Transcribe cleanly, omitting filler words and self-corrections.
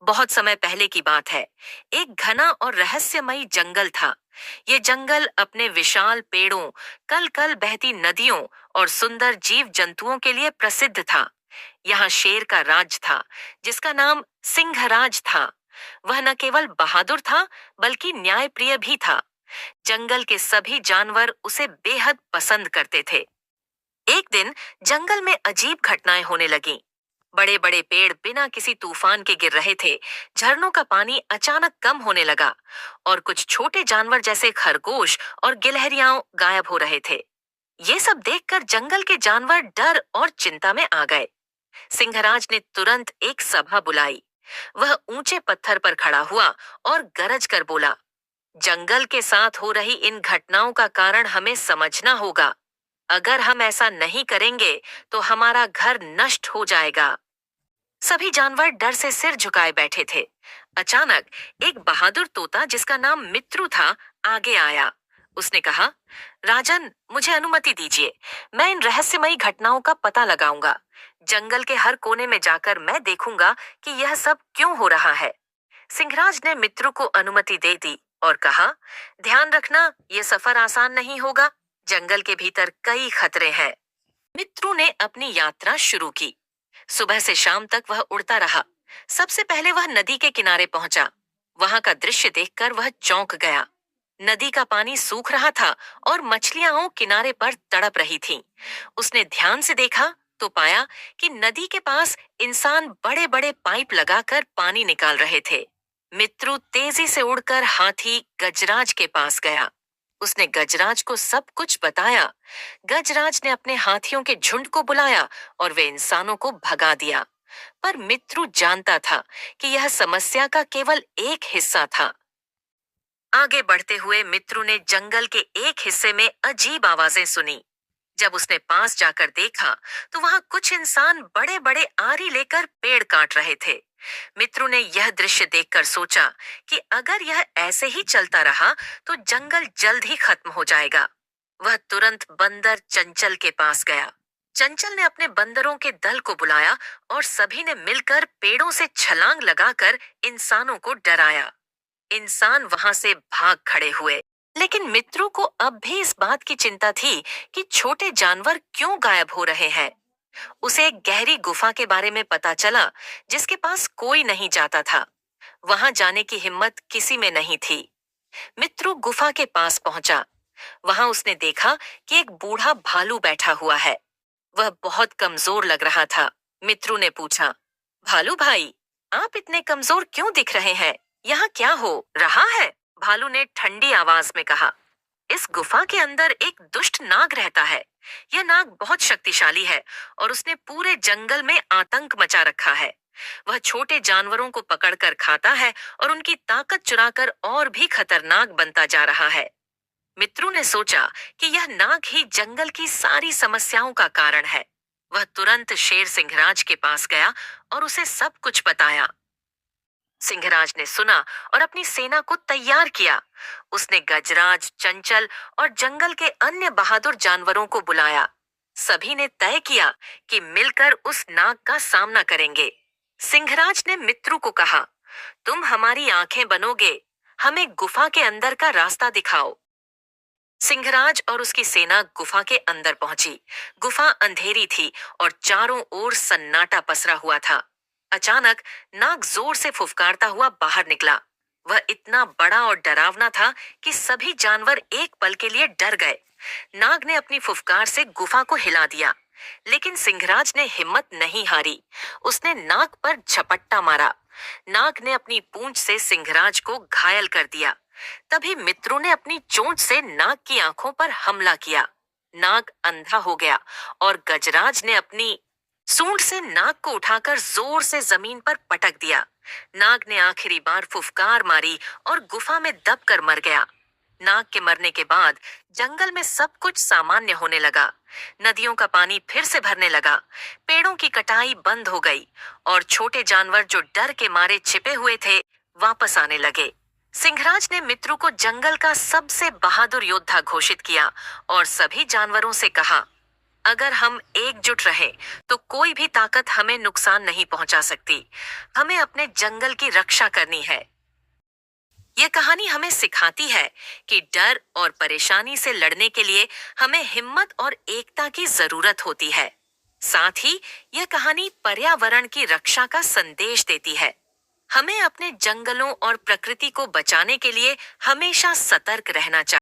बहुत समय पहले की बात है। एक घना और रहस्यमयी जंगल था। ये जंगल अपने विशाल पेड़ों, कल कल बहती नदियों और सुंदर जीव जंतुओं के लिए प्रसिद्ध था। यहाँ शेर का राज था, जिसका नाम सिंहराज था। वह न केवल बहादुर था, बल्कि न्यायप्रिय भी था। जंगल के सभी जानवर उसे बेहद पसंद करते थे। एक दिन जंगल में अजीब घटनाएं होने लगीं। बड़े बड़े पेड़ बिना किसी तूफान के गिर रहे थे। झरनों का पानी अचानक कम होने लगा और कुछ छोटे जानवर जैसे खरगोश और गिलहरियां गायब हो रहे थे। ये सब देखकर जंगल के जानवर डर और चिंता में आ गए। सिंहराज ने तुरंत एक सभा बुलाई। वह ऊंचे पत्थर पर खड़ा हुआ और गरज कर बोला, जंगल के साथ हो रही इन घटनाओं का कारण हमें समझना होगा। अगर हम ऐसा नहीं करेंगे तो हमारा घर नष्ट हो जाएगा। सभी जानवर डर से सिर झुकाए बैठे थे। अचानक एक बहादुर तोता जिसका नाम मित्रु था, आगे आया। उसने कहा, राजन, मुझे अनुमति दीजिए। मैं इन रहस्यमयी घटनाओं का पता लगाऊंगा। जंगल के हर कोने में जाकर मैं देखूंगा कि यह सब क्यों हो रहा है। सिंहराज ने मित्रु को अनुमति दे दी और कहा, ध्यान रखना, यह सफर आसान नहीं होगा। जंगल के भीतर कई खतरे हैं। मित्रु ने अपनी यात्रा शुरू की। सुबह से शाम तक वह उड़ता रहा। सबसे पहले वह नदी के किनारे पहुंचा। वहां का दृश्य देखकर वह चौंक गया। नदी का पानी सूख रहा था और मछलियां किनारे पर तड़प रही थीं। उसने ध्यान से देखा तो पाया कि नदी के पास इंसान बड़े बड़े पाइप लगाकर पानी निकाल रहे थे। मित्रु तेजी से उड़कर हाथी गजराज के पास गया। उसने गजराज को सब कुछ बताया। गजराज ने अपने हाथियों के झुंड को बुलाया और वे इंसानों को भगा दिया। पर मित्रु जानता था कि यह समस्या का केवल एक हिस्सा था। आगे बढ़ते हुए मित्रु ने जंगल के एक हिस्से में अजीब आवाजें सुनी। जब उसने पास जाकर देखा तो वहां कुछ इंसान बड़े बड़े आरी लेकर पेड़ काट रहे थे। मित्रु ने यह दृश्य देखकर सोचा कि अगर यह ऐसे ही चलता रहा तो जंगल जल्द ही खत्म हो जाएगा। वह तुरंत बंदर चंचल के पास गया। चंचल ने अपने बंदरों के दल को बुलाया और सभी ने मिलकर पेड़ों से छलांग लगाकर इंसानों को डराया। इंसान वहां से भाग खड़े हुए, लेकिन मित्रों को अब भी इस बात की चिंता थी कि छोटे जानवर क्यों गायब हो रहे हैं। उसे एक गहरी गुफा के बारे में पता चला, जिसके पास कोई नहीं जाता था। वहां जाने की हिम्मत किसी में नहीं थी। मित्रु गुफा के पास पहुंचा। वहां उसने देखा कि एक बूढ़ा भालू बैठा हुआ है। वह बहुत कमजोर लग रहा था। मित्रु ने पूछा, भालू भाई, आप इतने कमजोर क्यों दिख रहे हैं? यहाँ क्या हो रहा है? भालू ने ठंडी आवाज में कहा, इस गुफा के अंदर एक दुष्ट नाग रहता है। यह नाग बहुत शक्तिशाली है और उसने पूरे जंगल में आतंक मचा रखा है। वह छोटे जानवरों को पकड़कर खाता है और उनकी ताकत चुराकर और भी खतरनाक बनता जा रहा है। मित्रु ने सोचा कि यह नाग ही जंगल की सारी समस्याओं का कारण है। वह तुरंत शेर सिंहराज के पास गया और उसे सब कुछ बताया। सिंहराज ने सुना और अपनी सेना को तैयार किया। उसने गजराज, चंचल और जंगल के अन्य बहादुर जानवरों को बुलाया। सभी ने तय किया कि मिलकर उस नाग का सामना करेंगे। सिंहराज ने मित्रु को कहा, तुम हमारी आंखें बनोगे, हमें गुफा के अंदर का रास्ता दिखाओ। सिंहराज और उसकी सेना गुफा के अंदर पहुंची। गुफा अंधेरी थी और चारों ओर सन्नाटा पसरा हुआ था। अचानक नाग जोर से फुफकारता हुआ बाहर निकला। वह इतना बड़ा और डरावना था कि सभी जानवर एक पल के लिए डर गए। नाग ने अपनी फुफकार से गुफा को हिला दिया, लेकिन सिंहराज ने हिम्मत नहीं हारी। उसने नाग पर झपट्टा मारा। नाग ने अपनी पूंछ से सिंहराज को घायल कर दिया। तभी मित्रों ने अपनी चोंच से नाग की आंखों पर हमला किया। नाग अंधा हो गया और गजराज ने अपनी सूंड से नाग को उठाकर जोर से जमीन पर पटक दिया। नाग ने आखिरी बार फुफकार मारी और गुफा में दबकर मर गया। नाग के मरने के बाद जंगल में सब कुछ सामान्य होने लगा। नदियों का पानी फिर से भरने लगा। पेड़ों की कटाई बंद हो गई और छोटे जानवर जो डर के मारे छिपे हुए थे, वापस आने लगे। सिंहराज ने मित्रु को जंगल का सबसे बहादुर योद्धा घोषित किया और सभी जानवरों से कहा, अगर हम एकजुट रहें, तो कोई भी ताकत हमें नुकसान नहीं पहुंचा सकती। हमें अपने जंगल की रक्षा करनी है। ये कहानी हमें सिखाती है कि डर और परेशानी से लड़ने के लिए हमें हिम्मत और एकता की जरूरत होती है। साथ ही यह कहानी पर्यावरण की रक्षा का संदेश देती है। हमें अपने जंगलों और प्रकृति को बचाने के लिए हमेशा सतर्क रहना चाहिए।